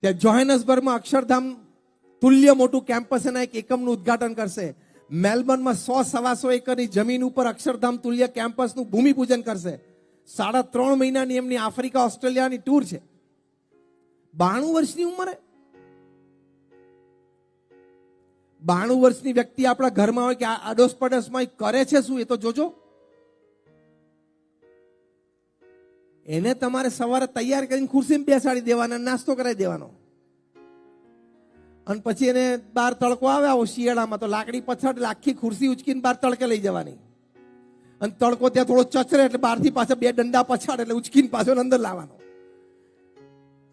ત્યાં જોહાનસબર્ગમાં અક્ષરધામ તુલ્ય મોટું કેમ્પસ એના એક એકમનું ઉદ્ઘાટન કરશે. મેલબર્નમાં 100-125 એકરની જમીન ઉપર અક્ષરધામ તુલ્ય કેમ્પસનું ભૂમિપૂજન કરશે. 3.5 મહિનાની એમની આફ્રિકા ઓસ્ટ્રેલિયાની ટૂર છે. 92 વર્ષની ઉંમરે 92 વર્ષની વ્યક્તિ આપણા ઘરમાં હોય કે આ આડોસ પડોશમાં કરે છે શું એ તો જોજો. એને તમારે સવારે તૈયાર કરીને ખુરશીમાં બેસાડી દેવાના, નાસ્તો કરાવી દેવાનો, અને પછી એને બહાર તડકો આવે આવો શિયાળામાં તો લાકડી પછાડ આખી ખુરશી ઉચકીને બહાર તડકે લઈ જવાની, અને તડકો ત્યાં થોડો ચચરે એટલે બહારથી પાછા 2 ડંડા પછાડ એટલે ઉચકીને પાછો અંદર લાવવાનો.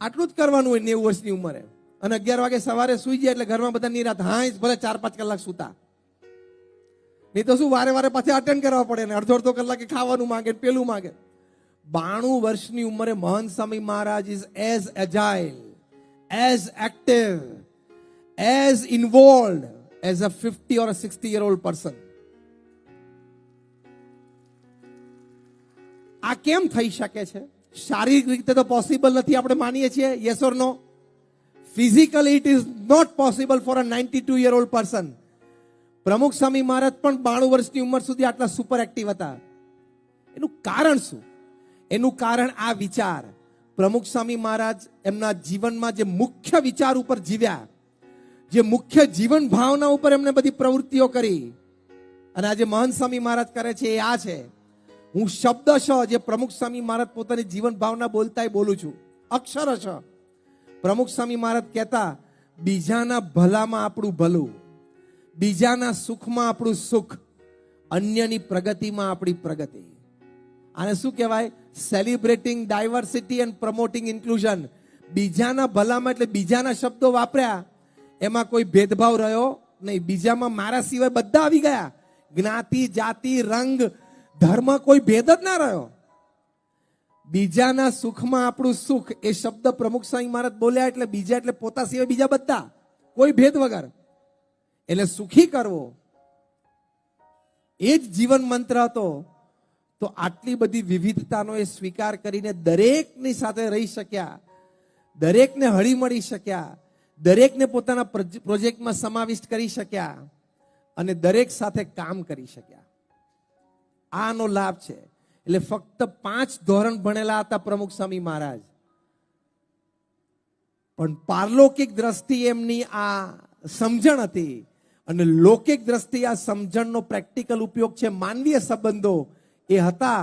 આટલું જ કરવાનું હોય 90 વર્ષની ઉંમરે. અને 11 વાગે સવારે સુઈ જાય એટલે ઘરમાં બધા નિરાત, હા ભલે 4-5 કલાક સુતા, નહીં તો શું વારે વારે પાછા અટેન્ડ કરવા પડે ને અડધો કલાકે ખાવાનું માંગે પેલું માંગે. 92 વર્ષની ઉંમરે Mahant Swami Maharaj is as agile, as active, as involved as a 50 or a 60-year-old person. આ કેમ થઈ શકે છે? શારીરિક રીતે તો પોસિબલ નથી આપણે માનીએ છીએ, yes or no? Physically it is not possible for a 92-year-old person. પ્રમુખ સ્વામી મહારાજ પણ 92 વર્ષની ઉંમર સુધી આટલા સુપર એક્ટિવ હતા. એનું કારણ શું? એનું કારણ આ વિચાર. પ્રમુખ સ્વામી મહારાજ એમના જીવનમાં જે મુખ્ય વિચાર ઉપર જીવ્યા, જે મુખ્ય જીવન ભાવના ઉપર એમને બધી પ્રવૃત્તિઓ કરી, અને આજે મહંત સ્વામી મહારાજ કરે છે એ આ છે. હું શબ્દશ જે પ્રમુખ સ્વામી મહારાજ પોતાની જીવન ભાવના બોલતા બોલું છું, અક્ષરશ. પ્રમુખ સ્વામી મહારાજ કહેતા, બીજાના ભલામાં આપણું ભલું, બીજાના સુખમાં આપણું સુખ, અન્યની પ્રગતિમાં આપણી પ્રગતિ. આને શું કહેવાય? Celebrating diversity and promoting inclusion. બીજાના ભલામાં એટલે બીજાના શબ્દો વાપર્યા, એમાં કોઈ ભેદભાવ રહ્યો નહીં. બીજામાં મારા સિવાય બધા આવી ગયા. જ્ઞાતિ, જાતિ, રંગ, ધર્મ કોઈ ભેદ જ ના રહ્યો. બીજાના સુખમાં આપણું સુખ એ શબ્દ પ્રમુખ સ્વામી મહારાજ બોલ્યા એટલે બીજા એટલે પોતા સિવાય બીજા બધા, કોઈ ભેદ વગર. એટલે સુખી કરવો એ જ જીવન મંત્ર હતો. તો આટલી બધી વિવિધતાનો એ સ્વીકાર કરીને દરેકની સાથે રહી શક્યા, દરેકને હળી મળી શક્યા, દરેકને પોતાના પ્રોજેક્ટમાં સમાવિષ્ટ કરી શક્યા, અને દરેક સાથે કામ કરી શક્યા. આનો લાભ છે. એટલે ફક્ત 5 ધોરણ ભણેલા હતા પ્રમુખ સ્વામી મહારાજ, પણ પારલૌકિક દ્રષ્ટિ એમની આ સમજણ હતી, અને લૌકિક દ્રષ્ટિ આ સમજણનો પ્રેક્ટિકલ ઉપયોગ છે માનવીય સંબંધો એ હતા.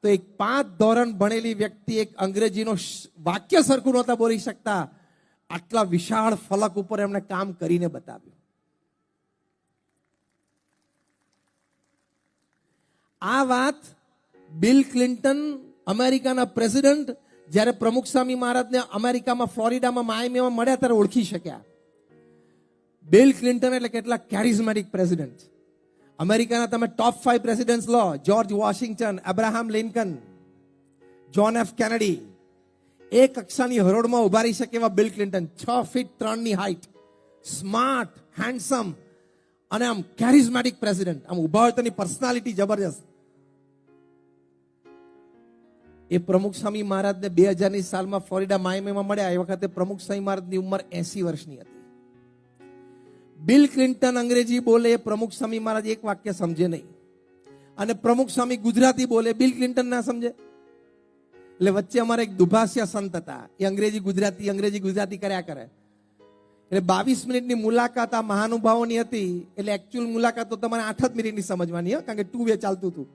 તો એક 5 ધોરણ ભણેલી વ્યક્તિ એક અંગ્રેજીનો વાક્ય સરખું નહોતા બોલી શકતા, આટલા વિશાળ ફલક ઉપર એમણે કામ કરીને બતાવ્યું. આ વાત બિલ ક્લિન્ટન, અમેરિકાના પ્રેસિડેન્ટ, જ્યારે પ્રમુખ સ્વામી મહારાજને અમેરિકામાં ફ્લોરિડામાં માયામીમાં મળ્યા ત્યારે ઓળખી શક્યા. બિલ ક્લિન્ટન એટલે કેટલા કેરિઝમેટિક પ્રેસિડેન્ટ. અમેરિકાના તમે ટોપ 5 પ્રેસિડેન્ટ્સ લો, George Washington, Abraham Lincoln, John F Kennedy, એ કક્ષાની હરોળમાં ઉભા રહી શકે એવા બિલ ક્લિન્ટન. 6 ફીટ 3 ની હાઈટ, સ્માર્ટ, હેન્ડસમ, અને આમ કેરિઝમેટિક પ્રેસિડેન્ટ. આમ ઉભા હોય તેની પર્સનાલિટી જબરજસ્ત. એ પ્રમુખ સ્વામી મહારાજને 2000ની સાલમાં ફ્લોરિડા માયામીમાં મળ્યા. એ વખતે પ્રમુખ સ્વામી મહારાજની ઉંમર 80 વર્ષની હતી. બિલ ક્લિન્ટન અંગ્રેજી બોલે, પ્રમુખ સ્વામી મહારાજ એક વાક્ય સમજે નહીં, અને પ્રમુખ સ્વામી ગુજરાતી બોલે, બિલ ક્લિન્ટન ના સમજે. એટલે વચ્ચે અમારે એક દુભાષિયા સંત હતા, એ અંગ્રેજી ગુજરાતી કર્યા કરે. એટલે 22 મિનિટની મુલાકાત આ મહાનુભાવોની હતી. એટલે એકચ્યુઅલ મુલાકાત તો તમારે 8 જ મિનિટની સમજવાની, કારણ કે 2 વે ચાલતું હતું.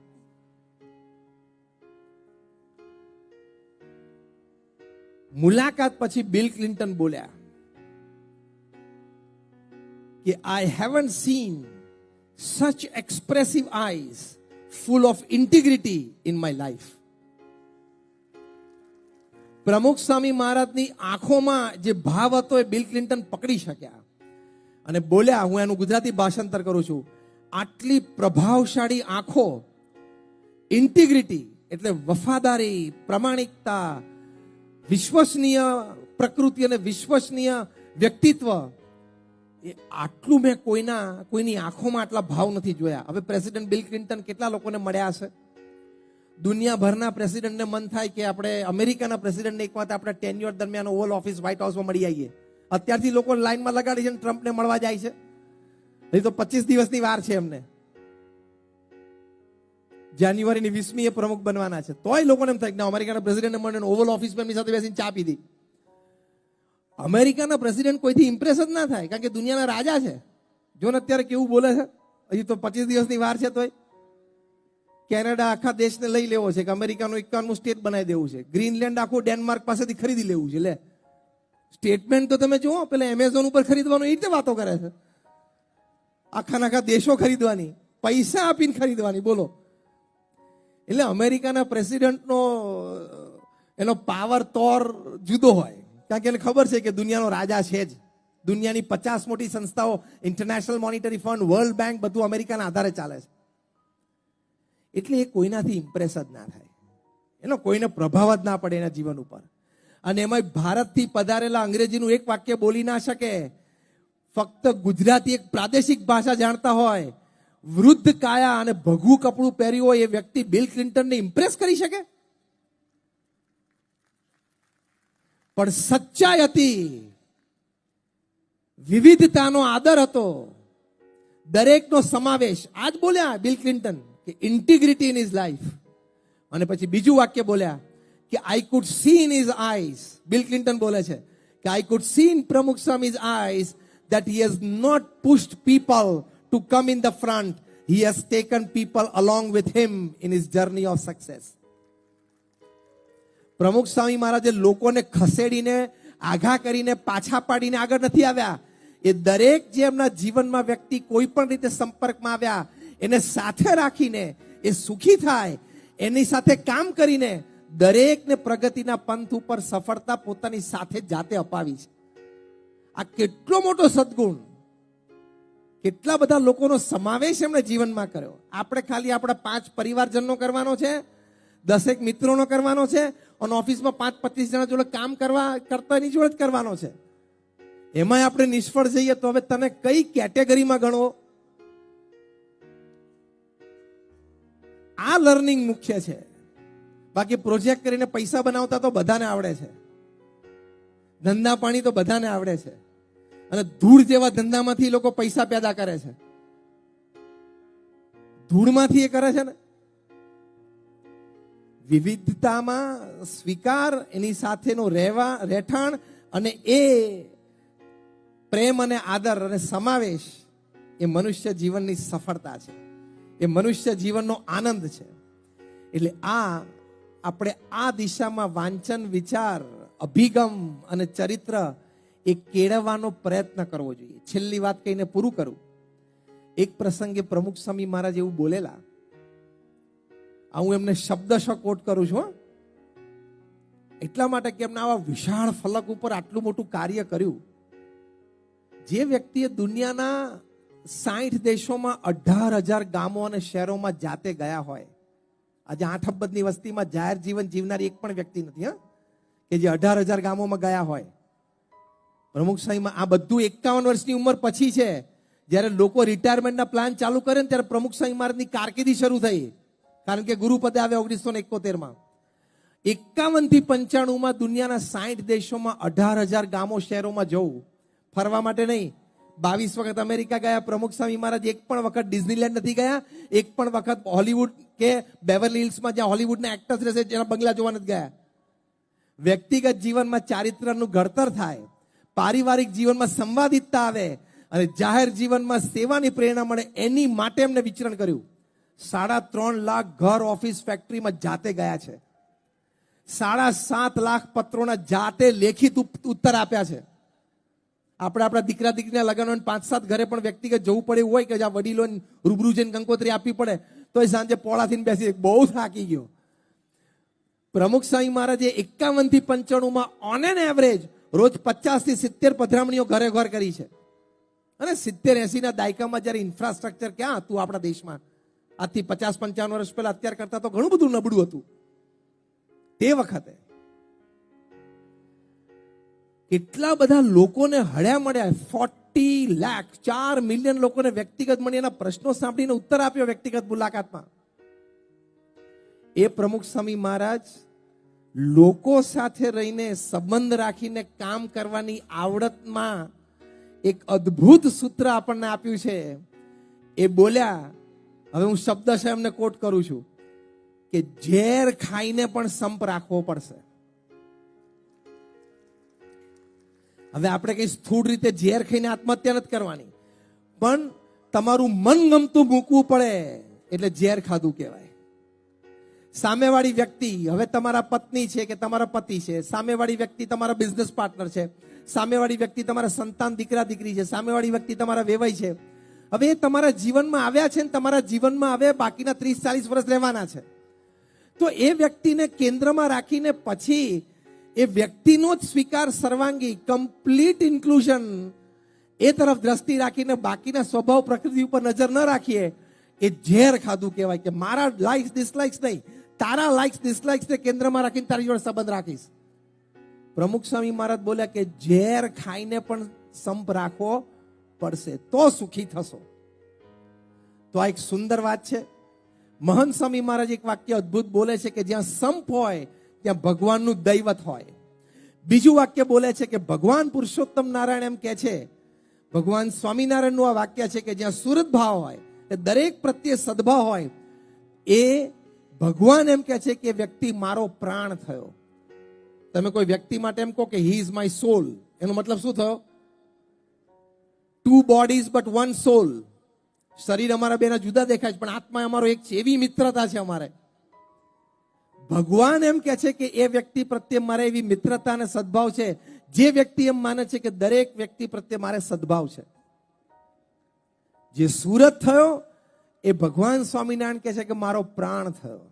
મુલાકાત પછી બિલ ક્લિન્ટન બોલ્યા કે I haven't seen such expressive eyes full of integrity in my life. પ્રમુખ સ્વામી મહારાજની આંખોમાં જે ભાવ હતો એ બિલ ક્લિન્ટન પકડી શક્યા, અને બોલ્યા, હું એનું ગુજરાતી ભાષાંતર કરું છું, આટલી પ્રભાવશાળી આંખો, ઇન્ટિગ્રિટી એટલે વફાદારી, પ્રમાણિકતા, વિશ્વસનીય પ્રકૃતિ અને વિશ્વસનીય વ્યક્તિત્વ, એ આટલું મેં કોઈની આંખોમાં આટલા ભાવ નથી જોયા. હવે પ્રેસિડેન્ટ બિલ ક્લિન્ટન કેટલા લોકોને મળ્યા હશે? દુનિયાભરના પ્રેસિડેન્ટને મન થાય કે આપણે અમેરિકાના પ્રેસિડેન્ટને એક વખત આપણે ટેન્યુઅર દરમિયાન ઓવલ ઓફિસ વ્હાઇટ હાઉસમાં મળી આવીએ. અત્યારથી લોકો લાઈનમાં લગાડી છે, ટ્રમ્પને મળવા જાય છે. હજી તો 25 દિવસની વાર છે એમને. જાન્યુઆરીની 20મી એ પ્રમુખ બનવાના છે. તોય લોકોને એમ થાય કે અમેરિકાના પ્રેસિડેન્ટને મળીને ઓવલ ઓફિસમાં એમની સાથે બેસીને ચા પીધી. અમેરિકાના પ્રેસિડેન્ટ કોઈથી ઇમ્પ્રેસ જ ના થાય, કારણ કે દુનિયાના રાજા છે. જો ને અત્યારે કેવું બોલે છે. હજી તો 25 દિવસની વાર છે. તોય કેનેડા આખા દેશને લઈ લેવો છે કે અમેરિકાનું 51મું સ્ટેટ બનાવી દેવું છે. ગ્રીનલેન્ડ આખું ડેનમાર્ક પાસેથી ખરીદી લેવું છે. લે, સ્ટેટમેન્ટ તો તમે જુઓ, પેલા એમેઝોન ઉપર ખરીદવાનું એ રીતે વાતો કરે છે. આખા દેશો ખરીદવાની, પૈસા આપીને ખરીદવાની. બોલો. એટલે અમેરિકાના પ્રેસિડેન્ટનો એનો પાવર તોર જુદો હોય, કારણ કે એને ખબર છે કે દુનિયાનો રાજા છે જ. દુનિયાની 50 મોટી સંસ્થાઓ, international monetary fund, world bank, બધું અમેરિકાના આધારે ચાલે છે. એટલે એ કોઈનાથી ઇમ્પ્રેસ જ ના થાય, એનો કોઈને પ્રભાવ જ ના પડે એના જીવન ઉપર. અને એમાં ભારતથી પધારેલા અંગ્રેજીનું એક વાક્ય બોલી ના શકે, ફક્ત ગુજરાતી એક પ્રાદેશિક ભાષા જાણતા હોય, વૃદ્ધ કાયા અને ભગવું કપડું પહેર્યું હોય એ વ્યક્તિ બિલ ક્લિન્ટનને ઇમ્પ્રેસ કરી શકે? પણ સચ્ચાઈ હતી, વિવિધતાનો આદર હતો, દરેકનો સમાવેશ. આજ બોલ્યા બિલ ક્લિન્ટન કે ઇન્ટિગ્રિટી ઇન હિઝ લાઈફ. અને પછી બીજું વાક્ય બોલ્યા કે I could C in his eyes. Bill Clinton બોલે છે કે આઈ કુડ સી ઇન પ્રમુખ સ્વામીઝ eyes that he has not pushed people to come in the front. He has taken people along with him in his journey of success. પ્રમુખ સ્વામી મહારાજે લોકોને ખસેડીને, આઘા કરીને, પાછા પાડીને આગળ નથી આવ્યા. એ દરેક જે એમના જીવનમાં વ્યક્તિ કોઈ પણ રીતે સંપર્કમાં આવ્યા એને સાથે રાખીને એ સુખી થાય, એની સાથે કામ કરીને દરેકને પ્રગતિના પંથ ઉપર સફળતા પોતાની સાથે જાતે અપાવી છે. આ કેટલો મોટો સદગુણ, કેટલા બધા લોકોનો સમાવેશ એમણે જીવનમાં કર્યો. આપણે ખાલી આપણા 5 પરિવારજનનો કરવાનો છે, 10 મિત્રોનો કરવાનો છે, અને ઓફિસમાં 5-25 જણા જોડે કામ કરતા એની જોડે જ કરવાનો છે. એમાં આપણે નિષ્ફળ જઈએ તો હવે તને કઈ કેટેગરીમાં ગણવો? આ લર્નિંગ મુખ્ય છે. બાકી પ્રોજેક્ટ કરીને પૈસા બનાવતા તો બધાને આવડે છે, ધંધા પાણી તો બધાને આવડે છે, અને ધૂળ જેવા ધંધામાંથી લોકો પૈસા પેદા કરે છે. ધૂળમાંથી એ કરે છે ને. વિવિધતામાં સ્વીકાર, એની સાથેનો રહેઠાણ, અને એ પ્રેમ અને આદર અને સમાવેશ એ મનુષ્ય જીવનની સફળતા છે, એ મનુષ્ય જીવનનો આનંદ છે. એટલે આપણે આ દિશામાં વાંચન, વિચાર, અભિગમ અને ચરિત્ર એ કેળવવાનો પ્રયત્ન કરવો જોઈએ. છેલ્લી વાત કહીને પૂરું કરું. એક પ્રસંગે પ્રમુખ સ્વામી મહારાજ એવું બોલેલા, હું એમને શબ્દશ કોટ કરું છું એટલા માટે કે એમને આવા વિશાળ ફલક ઉપર આટલું મોટું કાર્ય કર્યું. જે વ્યક્તિએ દુનિયાના 60 દેશોમાં 18,000 ગામો અને શહેરોમાં જાતે ગયા હોય, આજે 8 અબજની વસ્તીમાં જાહેર જીવન જીવનારી એક પણ વ્યક્તિ નથી કે જે 18,000 ગામોમાં ગયા હોય. પ્રમુખ સ્વામીમાં આ બધું 51 વર્ષની ઉંમર પછી છે. જ્યારે લોકો રિટાયરમેન્ટના પ્લાન ચાલુ કરે ને ત્યારે પ્રમુખ સ્વામી મહારાજની કારકિર્દી શરૂ થઈ, કારણ કે ગુરુપદે આવ્યા 1971માં. 51 થી 95માં દુનિયાના 60 દેશોમાં 18,000 ગામો શહેરોમાં જવું, ફરવા માટે નહીં. 22 વખત અમેરિકા ગયા પ્રમુખ સ્વામી મહારાજ. એક પણ વખત ડિઝનીલેન્ડ નથી ગયા, એક પણ વખત હોલીવુડ કે બેવરલી હિલ્સમાં જ્યાં હોલીવુડના એક્ટર્સ રહેશે જેના બંગલા જોવા નથી ગયા. વ્યક્તિગત જીવનમાં ચારિત્રનું ઘડતર થાય, પારિવારિક જીવનમાં સંવાદિતતા આવે, અને જાહેર જીવનમાં સેવાની પ્રેરણા મળે, એની માટે એમને વિચરણ કર્યું. 3.5 લાખ ઘર, ઓફિસ, ફેક્ટરીમાં જાતે ગયા છે. 7.5 લાખ પત્રોના જાતે લેખિત ઉત્તર આપ્યા છે. આપણે આપણા દીકરા દીકરીના લગ્ન 5-7 ઘરે પણ વ્યક્તિગત જવું પડે એવું હોય કે જ્યાં વડીલો રૂબરૂ જઈને કંકોત્રી આપવી પડે તો સાંજે પોળાથી બેસી બહુ થાકી ગયો. પ્રમુખ સ્વામી મહારાજે 51 થી 95માં ઓન એન એવરેજ રોજ 50 થી 70 પધરામણીઓ ઘરે ઘર કરી છે. અને 70-80 ના દાયકામાં જયારે ઇન્ફ્રાસ્ટ્રક્ચર ક્યાં હતું આપણા દેશમાં, આજથી 50-55 વર્ષ પહેલા અત્યાર કરતા તો ઘણું બધું નબળું હતું. તે વખતે કેટલા બધા લોકોને હળ્યા મળ્યા, 40 લાખ, 4 મિલિયન લોકોને વ્યક્તિગત મળી એના પ્રશ્નો સાંભળીને ઉત્તર આપ્યો વ્યક્તિગત મુલાકાતમાં. એ પ્રમુખ સ્વામી મહારાજ લોકો સાથે રહીને સંબંધ રાખીને કામ કરવાની આવડતમાં એક અદ્ભુત સૂત્ર આપણને આપ્યું છે. એ બોલ્યા, હવે હું શબ્દશઃ એમને કોટ કરું છું કે ઝેર ખાઈને પણ સંપ રાખવો પડશે. હવે આપણે કઈ સ્થૂળ રીતે ઝેર ખાઈને આત્મહત્યા નથી કરવાની, પણ તમારું મન ગમતું મૂકવું પડે એટલે ઝેર ખાધું કહેવાય. સામેવાળી વ્યક્તિ, હવે તમારા પત્ની છે કે તમારા પતિ છે, સામેવાળી વ્યક્તિ તમારા બિઝનેસ પાર્ટનર છે, સામેવાળી વ્યક્તિ તમારા સંતાન દીકરા દીકરી છે, સામેવાળી વ્યક્તિ તમારા વેવાઈ છે. હવે એ તમારા જીવનમાં આવ્યા છે ને તમારા જીવનમાં હવે બાકીના 30-40 વર્ષ રહેવાના છે. તો એ વ્યક્તિને કેન્દ્રમાં રાખીને પછી એ વ્યક્તિનો જ સ્વીકાર સર્વાંગી કમ્પ્લીટ ઇન્ક્લુઝન એ તરફ દ્રષ્ટિ રાખીને બાકીના સ્વભાવ પ્રકૃતિ ઉપર નજર ન રાખીએ, એ ઝેર ખાધું કહેવાય. કે મારા લાઇક્સ ડિસલાઇક્સ નહીં, તારા લાઇક્સ ડિસલાઇક્સ ને કેન્દ્રમાં રાખીને તારી જોડે સંબંધ રાખીશ. પ્રમુખ સ્વામી મહારાજ બોલ્યા કે ઝેર ખાઈને પણ સંપ રાખવો પડશે તો સુખી થશો. તો આ એક સુંદર વાત છે. મહંત સ્વામી મહારાજ એક વાક્ય અદ્ભુત બોલે છે કે જ્યાં સંપ હોય ત્યાં ભગવાનનું દૈવત હોય. બીજું વાક્ય બોલે છે કે ભગવાન પુરુષોત્તમ નારાયણ એમ કે છે, ભગવાન સ્વામિનારાયણનું આ વાક્ય છે કે જ્યાં સુરત ભાવ હોય, દરેક પ્રત્યે સદભાવ હોય, એ ભગવાન એમ કે છે કે વ્યક્તિ મારો પ્રાણ થયો. તમે કોઈ વ્યક્તિ માટે એમ કહો કે હી ઇઝ માય સોલ, એનો મતલબ શું થયો? 2 bodies but 1 soul. શરીર અમારા બેના જુદા દેખાય છે પણ આત્મા અમારો એક છે, એવી મિત્રતા છે અમારે. ભગવાન એમ કે છે કે એ વ્યક્તિ પ્રત્યે મારે એવી મિત્રતા અને સદભાવ છે. જે વ્યક્તિ એમ માને છે કે દરેક વ્યક્તિ પ્રત્યે મારે સદભાવ છે. જે સુરત થયો એ ભગવાન સ્વામિનારાયણ કહે છે કે મારો પ્રાણ થયો.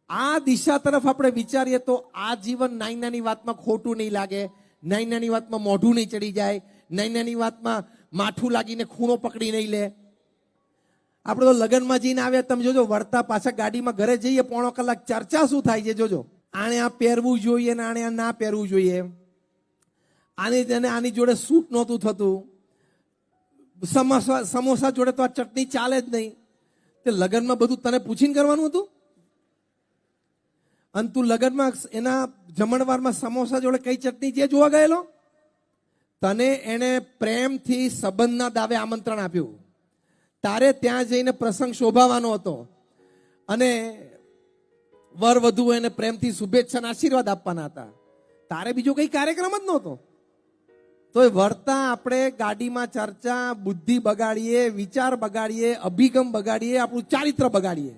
આ દિશા તરફ આપણે વિચારીએ તો આ જીવન નાની નાની વાતમાં ખોટું નહીં લાગે, નાની નાની વાતમાં મોઢું નહીં ચડી જાય, નાની નાની વાતમાં માથું લાગીને ખૂણો પકડી નહીં લે. આપણે તો લગ્નમાં જઈને આવ્યા, તમે જોજો વળતા પાછા ગાડીમાં ઘરે જઈએ 1.5 કલાક ચર્ચા શું થાય છે જોજો. આને આ પહેરવું જોઈએ ને આને આ ના પહેરવું જોઈએ, આની જોડે સૂટ નહોતું થતું, સમોસા જોડે તો આ ચટણી ચાલે જ નહીં. તે લગ્નમાં બધું તને પૂછીને કરવાનું હતું? અને તું લગ્નમાં એના જમણવારમાં સમોસા જોડે કઈ ચટણી છે જોવા ગયેલો? તને એને પ્રેમથી સંબંધના દાવે આમંત્રણ આપ્યું, તારે ત્યાં જઈને પ્રસંગ શોભાવાનો હતો અને વર વધુ એને પ્રેમથી શુભેચ્છા અને આશીર્વાદ આપવાના હતા. તારે બીજો કઈ કાર્યક્રમ જ નહોતો. તો એ વર્તા આપણે ગાડીમાં ચર્ચા, બુદ્ધિ બગાડીએ, વિચાર બગાડીએ, અભિગમ બગાડીએ, આપણું ચારિત્ર બગાડીએ.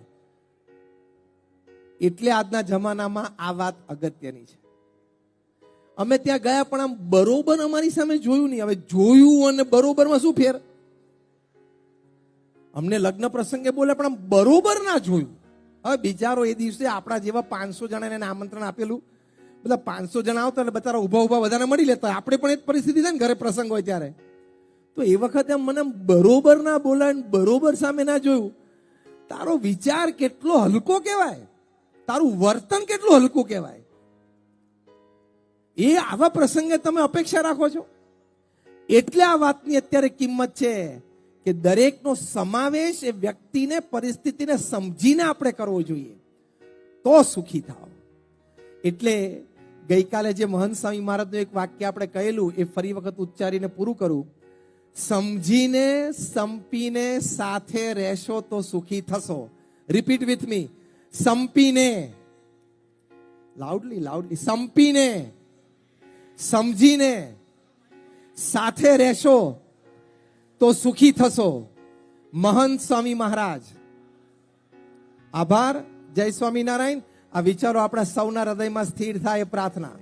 એટલે આજના જમાનામાં આ વાત અગત્યની છે. અમે ત્યાં ગયા પણ આમ બરોબર અમારી સામે જોયું નહીં. હવે જોયું અને બરોબરમાં શું ફેર? અમને લગ્ન પ્રસંગે બોલે પણ આમ બરોબર ના જોયું. હવે બિચારો એ દિવસે આપણા જેવા 500 જણાને એને આમંત્રણ આપેલું, બધા 500 જણા આવતા એટલે બચારા ઉભા બધાને મળી લેતા. આપણે પણ એ જ પરિસ્થિતિ થાય ને ઘરે પ્રસંગ હોય ત્યારે. તો એ વખતે મને બરોબર ના બોલાય, બરોબર સામે ના જોયું. તારો વિચાર કેટલો હલકો કહેવાય, તારું વર્તન કેટલું હલકું કહેવાય. એ આવા પ્રસંગે તમે અપેક્ષા રાખો છો? એટલે આ વાતની અત્યારે કિંમત છે કે દરેકનો સમાવેશ એ વ્યક્તિને, પરિસ્થિતિને સમજીને આપણે કરવો જોઈએ તો સુખી થાવ. એટલે ગઈકાલે જે મહંત સ્વામી મહારાજનું એક વાક્ય આપણે કહેલું એ ફરી વખત ઉચ્ચારીને પૂરું કરું. સમજીને સંપીને સાથે રહેશો તો સુખી થશો. Repeat with me. સંપીને, લાઉડલી, સંપીને, સમજીને સાથે રહેશો તો સુખી થશો. મહંત સ્વામી મહારાજ. આભાર. જય સ્વામિનારાયણ. આ વિચારો આપણા સૌના હૃદયમાં સ્થિર થાય એ પ્રાર્થના.